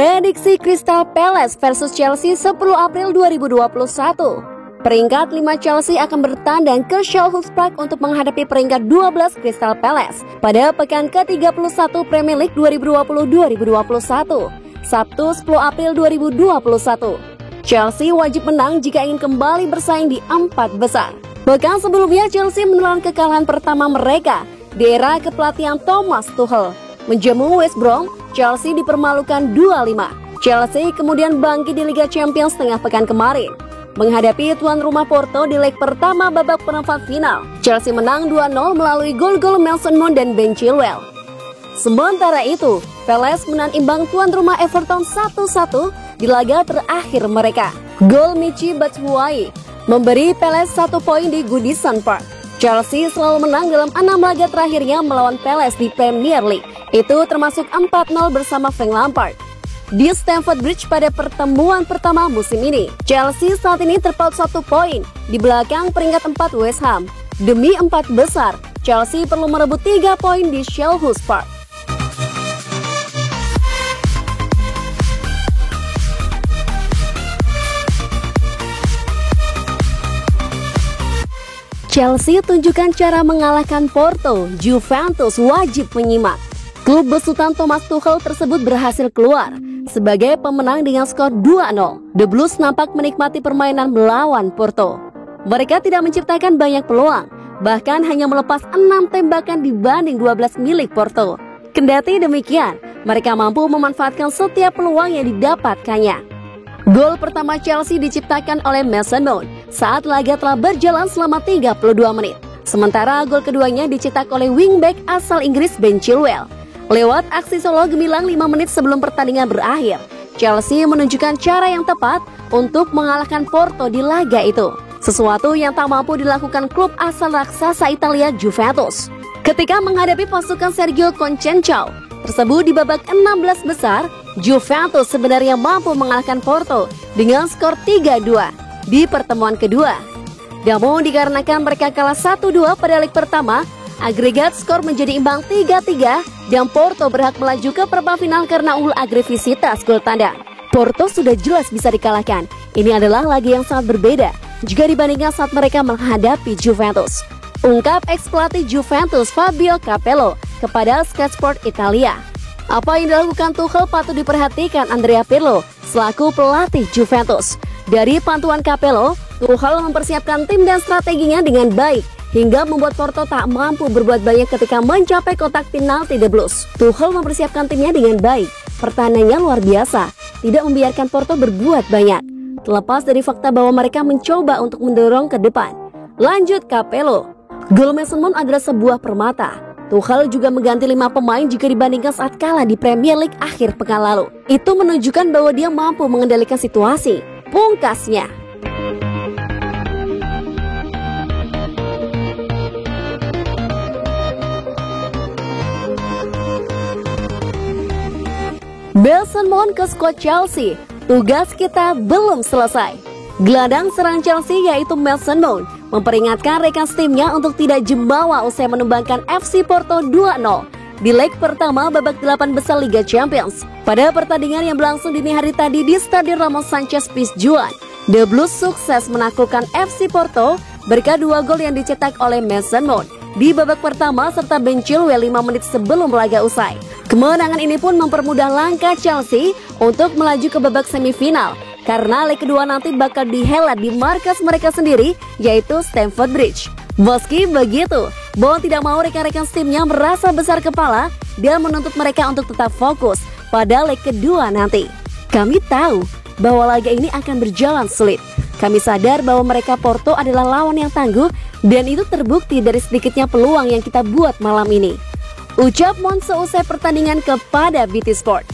Prediksi Crystal Palace versus Chelsea 10 April 2021. Peringkat 5 Chelsea akan bertandang ke Selhurst Park untuk menghadapi peringkat 12 Crystal Palace pada pekan ke-31 Premier League 2020-2021, Sabtu 10 April 2021. Chelsea wajib menang jika ingin kembali bersaing di 4 besar. Pekan sebelumnya Chelsea menelan kekalahan pertama mereka di era kepelatihan Thomas Tuchel. Menjamu West Brom, Chelsea dipermalukan 2-5. Chelsea kemudian bangkit di Liga Champions tengah pekan kemarin menghadapi tuan rumah Porto di leg pertama babak perempat final. Chelsea menang 2-0 melalui gol-gol Mason Mount dan Ben Chilwell. Sementara itu, Palace menang imbang tuan rumah Everton 1-1 di laga terakhir mereka. Gol Michy Batshuayi memberi Palace 1 poin di Goodison Park. Chelsea selalu menang dalam 6 laga terakhirnya melawan Palace di Premier League. Itu termasuk 4-0 bersama Frank Lampard di Stamford Bridge pada pertemuan pertama musim ini. Chelsea saat ini terpaut 1 poin di belakang peringkat 4 West Ham. Demi 4 besar, Chelsea perlu merebut 3 poin di Selhurst Park. Chelsea tunjukkan cara mengalahkan Porto, Juventus wajib menyimak. Klub besutan Thomas Tuchel tersebut berhasil keluar sebagai pemenang dengan skor 2-0. The Blues nampak menikmati permainan melawan Porto. Mereka tidak menciptakan banyak peluang, bahkan hanya melepas 6 tembakan dibanding 12 milik Porto. Kendati demikian, mereka mampu memanfaatkan setiap peluang yang didapatkannya. Gol pertama Chelsea diciptakan oleh Mason Mount saat laga telah berjalan selama 32 menit. Sementara gol keduanya dicetak oleh wingback asal Inggris Ben Chilwell. Lewat aksi solo gemilang 5 menit sebelum pertandingan berakhir, Chelsea menunjukkan cara yang tepat untuk mengalahkan Porto di laga itu. Sesuatu yang tak mampu dilakukan klub asal raksasa Italia Juventus. Ketika menghadapi pasukan Sergio Conceição tersebut di babak 16 besar, Juventus sebenarnya mampu mengalahkan Porto dengan skor 3-2 di pertemuan kedua. Namun dikarenakan mereka kalah 1-2 pada leg pertama, agregat skor menjadi imbang 3-3 dan Porto berhak melaju ke perempat final karena ulah agresivitas gol tandang. Porto sudah jelas bisa dikalahkan. Ini adalah laga yang sangat berbeda jika dibandingkan saat mereka menghadapi Juventus. Ungkap ex-pelatih Juventus Fabio Capello kepada Sky Sport Italia. Apa yang dilakukan Tuchel patut diperhatikan Andrea Pirlo selaku pelatih Juventus. Dari pantuan Capello, Tuchel mempersiapkan tim dan strateginya dengan baik hingga membuat Porto tak mampu berbuat banyak ketika mencapai kotak penalti The Blues. Tuchel mempersiapkan timnya dengan baik. Pertahanannya luar biasa, tidak membiarkan Porto berbuat banyak. Terlepas dari fakta bahwa mereka mencoba untuk mendorong ke depan. Lanjut Capello. Gol Mason Mount adalah sebuah permata. Tuchel juga mengganti 5 pemain jika dibandingkan saat kalah di Premier League akhir pekan lalu. Itu menunjukkan bahwa dia mampu mengendalikan situasi. Pungkasnya, Mason Mount ke skuad Chelsea, tugas kita belum selesai. Gelandang serang Chelsea yaitu Mason Mount memperingatkan rekan timnya untuk tidak jumawa usai menumbangkan FC Porto 2-0 di leg pertama babak 8 besar Liga Champions. Pada pertandingan yang berlangsung dini hari tadi di Stadion Ramon Sanchez Pizjuan, The Blues sukses menaklukkan FC Porto berkat 2 gol yang dicetak oleh Mason Mount di babak pertama serta Ben Chilwell 5 menit sebelum laga usai. Kemenangan ini pun mempermudah langkah Chelsea untuk melaju ke babak semifinal karena leg kedua nanti bakal dihelat di markas mereka sendiri yaitu Stamford Bridge. Meski begitu, Bon tidak mau rekan-rekan timnya merasa besar kepala dan menuntut mereka untuk tetap fokus pada leg kedua nanti. Kami tahu bahwa laga ini akan berjalan sulit. Kami sadar bahwa mereka Porto adalah lawan yang tangguh dan itu terbukti dari sedikitnya peluang yang kita buat malam ini. Ucap Mount seusai pertandingan kepada BT Sport.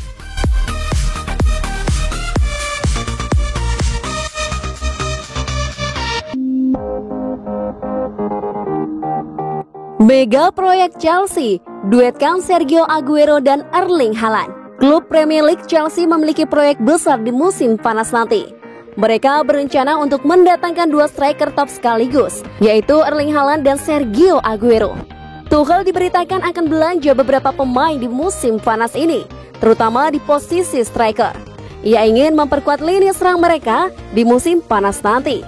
Mega proyek Chelsea, duetkan Sergio Aguero dan Erling Haaland. Klub Premier League Chelsea memiliki proyek besar di musim panas nanti. Mereka berencana untuk mendatangkan 2 striker top sekaligus, yaitu Erling Haaland dan Sergio Aguero. Tuchel diberitakan akan belanja beberapa pemain di musim panas ini, terutama di posisi striker. Ia ingin memperkuat lini serang mereka di musim panas nanti.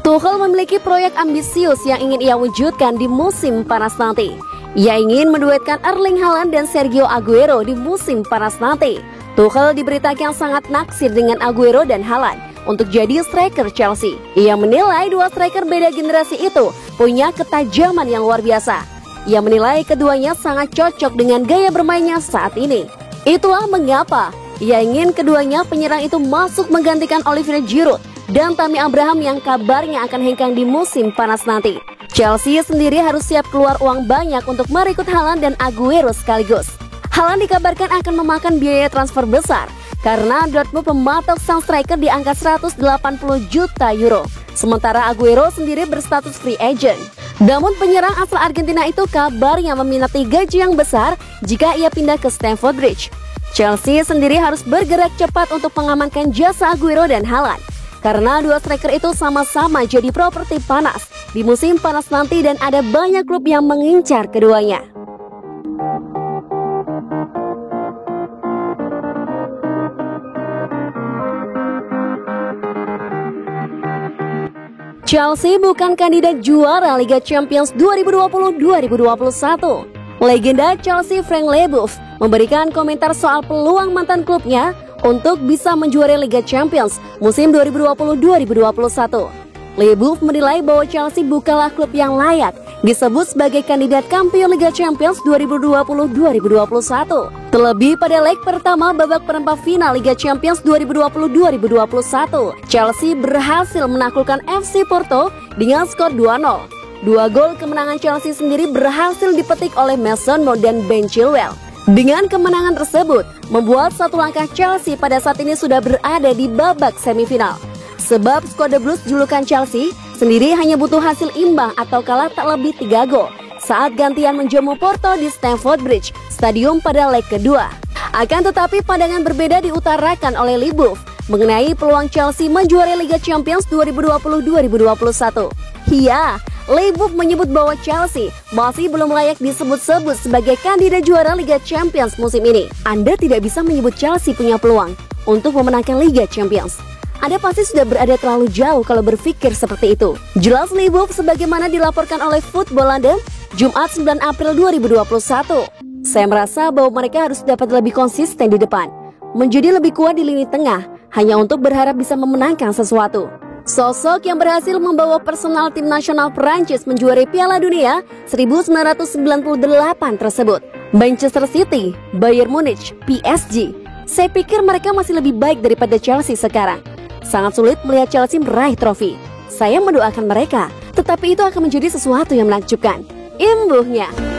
Tuchel memiliki proyek ambisius yang ingin ia wujudkan di musim panas nanti. Ia ingin menduetkan Erling Haaland dan Sergio Aguero di musim panas nanti. Tuchel diberitakan sangat naksir dengan Aguero dan Haaland untuk jadi striker Chelsea. Ia menilai dua striker beda generasi itu punya ketajaman yang luar biasa. Ia menilai keduanya sangat cocok dengan gaya bermainnya saat ini. Itulah mengapa ia ingin keduanya penyerang itu masuk menggantikan Olivier Giroud dan Tammy Abraham yang kabarnya akan hengkang di musim panas nanti. Chelsea sendiri harus siap keluar uang banyak untuk merekrut Haaland dan Aguero sekaligus. Haaland dikabarkan akan memakan biaya transfer besar karena Dortmund mematok sang striker di angka 180 juta euro. Sementara Aguero sendiri berstatus free agent. Namun penyerang asal Argentina itu kabarnya meminati gaji yang besar jika ia pindah ke Stamford Bridge. Chelsea sendiri harus bergerak cepat untuk mengamankan jasa Aguero dan Haaland, karena dua striker itu sama-sama jadi properti panas di musim panas nanti dan ada banyak klub yang mengincar keduanya. Chelsea bukan kandidat juara Liga Champions 2020-2021. Legenda Chelsea Frank Leboeuf memberikan komentar soal peluang mantan klubnya untuk bisa menjuarai Liga Champions musim 2020-2021. Leboeuf menilai bahwa Chelsea bukanlah klub yang layak disebut sebagai kandidat kampion Liga Champions 2020-2021. Terlebih pada leg pertama babak perempat final Liga Champions 2020-2021, Chelsea berhasil menaklukkan FC Porto dengan skor 2-0. Dua gol kemenangan Chelsea sendiri berhasil dipetik oleh Mason Mount dan Ben Chilwell. Dengan kemenangan tersebut, membuat satu langkah Chelsea pada saat ini sudah berada di babak semifinal. Sebab skuad The Blues julukan Chelsea sendiri hanya butuh hasil imbang atau kalah tak lebih 3 gol saat gantian menjamu Porto di Stamford Bridge Stadium pada leg kedua. Akan tetapi pandangan berbeda diutarakan oleh Leboeuf mengenai peluang Chelsea menjuarai Liga Champions 2020-2021. Iya, Leboeuf menyebut bahwa Chelsea masih belum layak disebut-sebut sebagai kandidat juara Liga Champions musim ini. Anda tidak bisa menyebut Chelsea punya peluang untuk memenangkan Liga Champions. Anda pasti sudah berada terlalu jauh kalau berpikir seperti itu. Jelas Leboeuf sebagaimana dilaporkan oleh Football London Jumat 9 April 2021. Saya merasa bahwa mereka harus dapat lebih konsisten di depan, menjadi lebih kuat di lini tengah, hanya untuk berharap bisa memenangkan sesuatu. Sosok yang berhasil membawa personal tim nasional Perancis menjuarai Piala Dunia 1998 tersebut, Manchester City, Bayern Munich, PSG. Saya pikir mereka masih lebih baik daripada Chelsea sekarang. Sangat sulit melihat Chelsea meraih trofi. Saya mendoakan mereka, tetapi itu akan menjadi sesuatu yang menakjubkan. Imbuhnya.